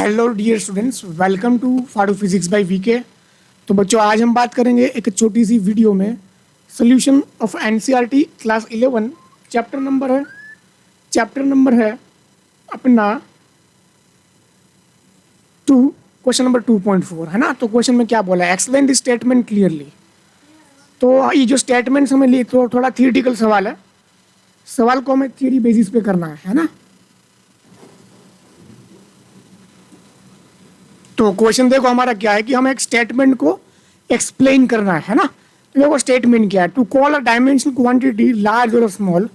Hello dear students, welcome to Phaadu physics by VK. तो बच्चों, आज हम बात करेंगे एक छोटी सी वीडियो में solution of NCERT class 11। Chapter number है अपना 2, क्वेश्चन नंबर 2.4 है ना। तो क्वेश्चन में क्या बोला है, एक्सप्लेन द स्टेटमेंट क्लियरली। तो ये जो स्टेटमेंट्स हमें लिए तो थोड़ा थियोरेटिकल सवाल है, सवाल को हमें थियरी बेसिस पे करना है ना। तो क्वेश्चन देखो हमारा क्या है कि हमें एक स्टेटमेंट को एक्सप्लेन करना है ना। तो देखो स्टेटमेंट क्या है, to call a dimensional quantity large और small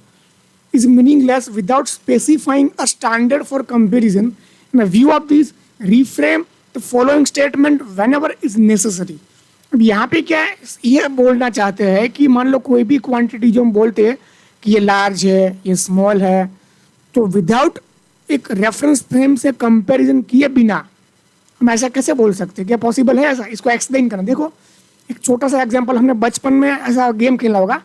is meaningless without specifying a standard for comparison. In a view of this, reframe the following statement whenever is necessary. अब यहाँ पे क्या है, ये बोलना चाहते हैं कि मान लो कोई भी क्वांटिटी जो हम बोलते हैं कि ये लार्ज है, ये स्मॉल है, तो विदाउट एक रेफरेंस फ्रेम से कंपैरिजन किए बिना हम ऐसा कैसे बोल सकते हैं? क्या पॉसिबल है ऐसा? इसको एक्सप्लेन करना। देखो एक छोटा सा एग्जांपल, हमने बचपन में ऐसा गेम खेला होगा,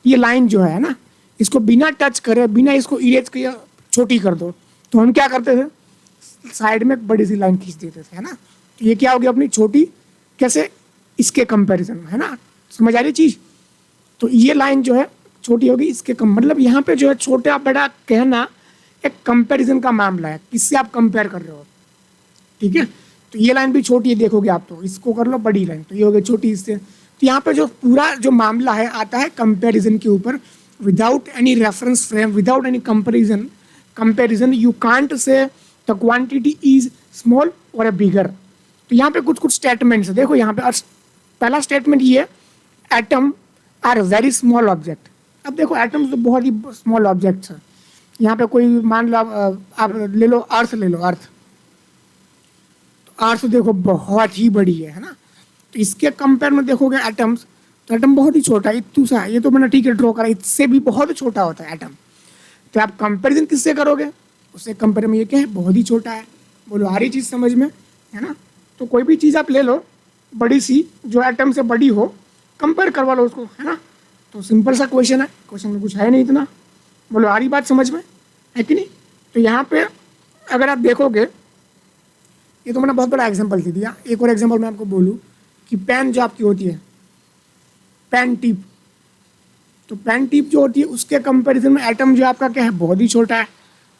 ये लाइन जो है ना, इसको बिना टच करे, बिना इसको इरेज किए छोटी कर दो, तो हम क्या करते थे, साइड में एक बड़ी सी लाइन खींच देते थे, है ना। तो ये क्या होगी अपनी छोटी, कैसे, इसके कंपैरिजन में, है ना। समझ आ रही चीज़? तो ये लाइन जो है छोटी होगी इसके कम, मतलब यहाँ पे जो है छोटा बड़ा कहना एक कंपैरिजन का मामला है, किससे आप कंपेयर कर रहे हो, ठीक है। तो ये लाइन भी छोटी है, देखोगे आप, तो इसको कर लो बड़ी लाइन, तो ये हो गई छोटी इससे। तो यहाँ पे जो पूरा जो मामला है आता है कंपैरिजन के ऊपर, without any reference frame, without any comparison you can't say the quantity is small और बिगर। तो यहाँ पे कुछ कुछ स्टेटमेंट्स है, देखो यहाँ पे पहला स्टेटमेंट ये है, atom are very small object. अब देखो एटम्स तो बहुत ही स्मॉल ऑब्जेक्ट्स है। यहाँ पे कोई मान लो आप ले लो अर्थ, ले लो अर्थ, अर्थ देखो बहुत ही बड़ी है ना। तो इसके कंपेयर में देखोगे एटम्स, तो एटम बहुत ही छोटा है, इतू सा, ये तो मैंने ठीक है ड्रॉ करा, इससे भी बहुत छोटा होता है एटम। तो आप कंपैरिजन किससे करोगे, उससे कंपेयर में ये क्या है, बहुत ही छोटा है। बोलो आ रही चीज़ समझ में, है ना। तो कोई भी चीज़ आप ले लो बड़ी सी, जो एटम से बड़ी हो, कंपेयर करवा लो उसको, है ना। तो सिंपल सा क्वेश्चन है, क्वेश्चन में कुछ है नहीं इतना। बोलो आ रही बात समझ में, है कि नहीं। तो यहाँ पे अगर आप देखोगे, ये तो मैंने बहुत बड़ा एग्जांपल दे दिया। एक और एग्जांपल मैं आपको बोलूँ कि पेन जो आपकी होती है, पेन टिप, तो पेन टिप जो होती है उसके कंपैरिजन में एटम जो आपका क्या है, बहुत ही छोटा है।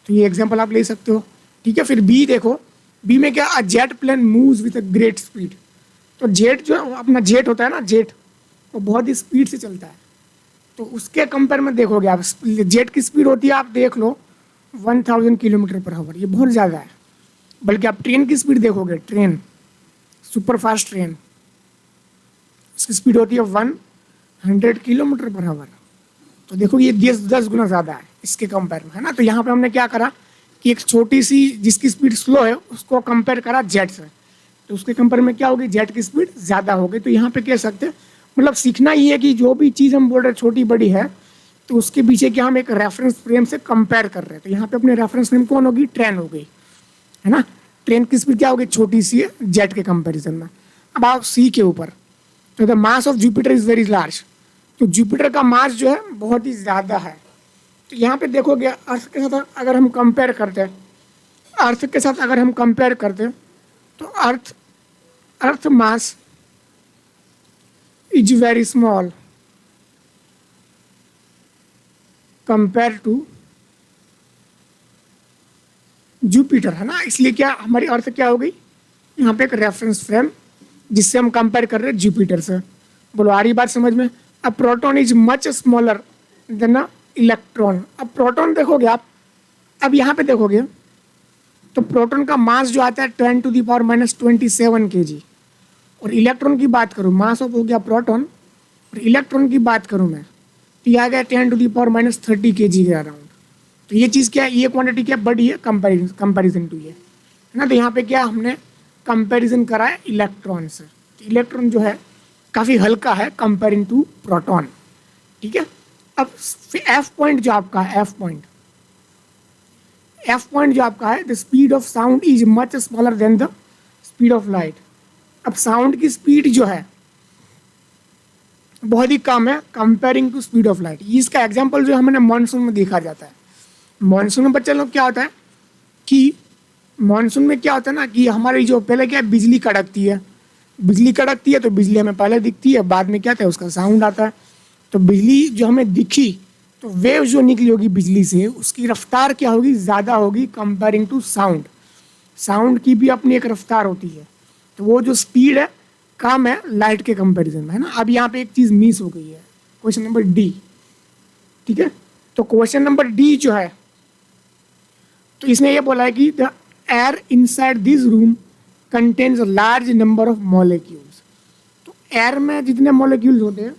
तो ये एग्जांपल आप ले सकते हो, ठीक है। फिर बी देखो, बी में क्या, a jet plane moves with a great speed. तो जेट जो अपना जेट होता है ना, जेट वो बहुत ही स्पीड से चलता है। तो उसके कंपेयर में देखोगे आप, जेट की स्पीड होती है, आप देख लो 1000 किलोमीटर पर आवर, ये बहुत ज़्यादा है। बल्कि आप ट्रेन की स्पीड देखोगे, ट्रेन, सुपर फास्ट ट्रेन, इसकी स्पीड होती है 100 किलोमीटर पर आवर। तो देखो ये 10 गुना ज़्यादा है इसके कंपेयर में, है ना। तो यहाँ पे हमने क्या करा कि एक छोटी सी जिसकी स्पीड स्लो है उसको कंपेयर करा जेट से, तो उसके कंपेयर में क्या होगी, जेट की स्पीड ज़्यादा हो गई। तो यहाँ पे कह सकते हैं, मतलब सीखना ये है कि जो भी चीज़ हम बोल रहे हैं छोटी बड़ी है, तो उसके पीछे क्या हम एक रेफरेंस फ्रेम से कंपेयर कर रहे हैं। तो यहाँ पे अपने रेफरेंस फ्रेम कौन होगी, ट्रेन हो गई, है ना। ट्रेन की स्पीड क्या होगी, छोटी सी है जेट के कंपैरिजन में। अब आप सी के ऊपर, तो the mass of Jupiter is very large. तो जुपिटर का मास जो है बहुत ही ज़्यादा है। तो यहाँ पे देखोगे अर्थ के साथ अगर हम कंपेयर करते हैं, अर्थ के साथ अगर हम कंपेयर करते हैं, तो earth mass is very small compare to Jupiter, है ना। इसलिए क्या हमारी अर्थ क्या हो गई, यहाँ पे एक रेफरेंस फ्रेम जिससे हम कंपेयर कर रहे हैं जुपिटर से। बोलो आ रही बात समझ में। अब proton is much smaller then a electron. अब प्रोटॉन देखोगे आप, अब यहाँ पे देखोगे तो प्रोटॉन का मास जो आता है 10⁻⁻27 kg, और इलेक्ट्रॉन की बात करूँ, मास ऑफ हो गया प्रोटॉन, और इलेक्ट्रॉन की बात करूँ मैं, तो ये आ गया 10⁻30 kg के अराउंड। तो ये चीज़ क्या है, ये क्वांटिटी क्या बड़ी है कंपैरिजन टू ये, है ना। तो यहाँ पे क्या हमने कंपैरिजन करा है इलेक्ट्रॉन से। तो इलेक्ट्रॉन जो है काफ़ी हल्का है कंपेयरिंग टू प्रोटॉन, ठीक है। अब एफ पॉइंट जो आपका है, एफ पॉइंट जो आपका है, the speed of sound is much smaller than the speed of light. अब साउंड की स्पीड जो है बहुत ही कम है comparing to speed of light. इसका एग्जाम्पल जो हमने मॉनसून में देखा जाता है। मॉनसून में बच्चे लोग क्या होता है कि मानसून में क्या होता है ना कि हमारी जो पहले क्या है, बिजली कड़कती है, बिजली कड़कती है तो बिजली हमें पहले दिखती है, बाद में क्या होता है उसका साउंड आता है। तो बिजली जो हमें दिखी तो वेव जो निकली होगी बिजली से उसकी रफ्तार क्या होगी, ज़्यादा होगी कंपेयरिंग टू साउंड। साउंड की भी अपनी एक रफ्तार होती है, तो वो जो स्पीड है कम है लाइट के कंपैरिजन में, है ना। अब यहाँ पे एक चीज़ मिस हो गई है, क्वेश्चन नंबर डी, ठीक है। तो क्वेश्चन नंबर डी जो है, तो इसने ये बोला है कि the air inside this room contains large number of molecules. तो एयर में जितने मॉलिक्यूल्स होते हैं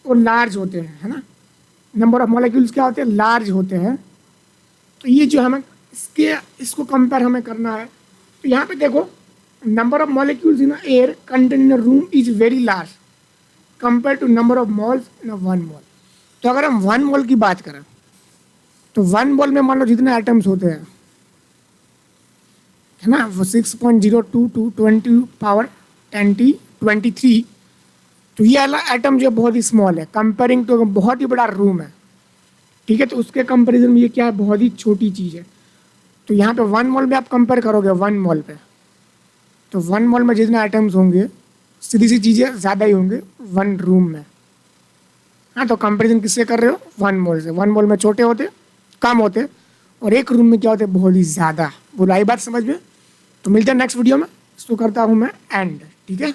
वो लार्ज होते हैं, है ना। नंबर ऑफ मॉलिक्यूल्स क्या होते हैं, लार्ज होते हैं। तो ये जो हमें इसको कंपेयर हमें करना है, तो यहाँ पे देखो number of molecules in air contain in a room is very large compare to number of moles in one mole. तो अगर हम 1 मोल की बात करें तो 1 मोल में मान लो जितने एटम्स होते हैं, है ना, वो 6.02 टू 20 पावर 23। तो ये वाला एटम जो बहुत ही स्मॉल है कंपेयरिंग टू बहुत ही बड़ा रूम है, ठीक है। तो उसके कंपेरिजन में ये क्या है, बहुत ही छोटी चीज़ है। तो यहाँ पे 1 मोल में आप कंपेयर करोगे 1 मोल पे, तो 1 मोल में जितने आइटम्स होंगे सीधी सी चीज़ें ज़्यादा ही होंगे 1 रूम में। हाँ, तो कंपेरिजन किससे कर रहे हो, 1 मोल से। 1 मोल में छोटे होते, कम होते, और एक रूम में क्या होते, बहुत ही ज़्यादा। बोलो आई बात समझ में। तो मिलते हैं नेक्स्ट वीडियो में, इसको करता हूँ मैं एंड, ठीक है।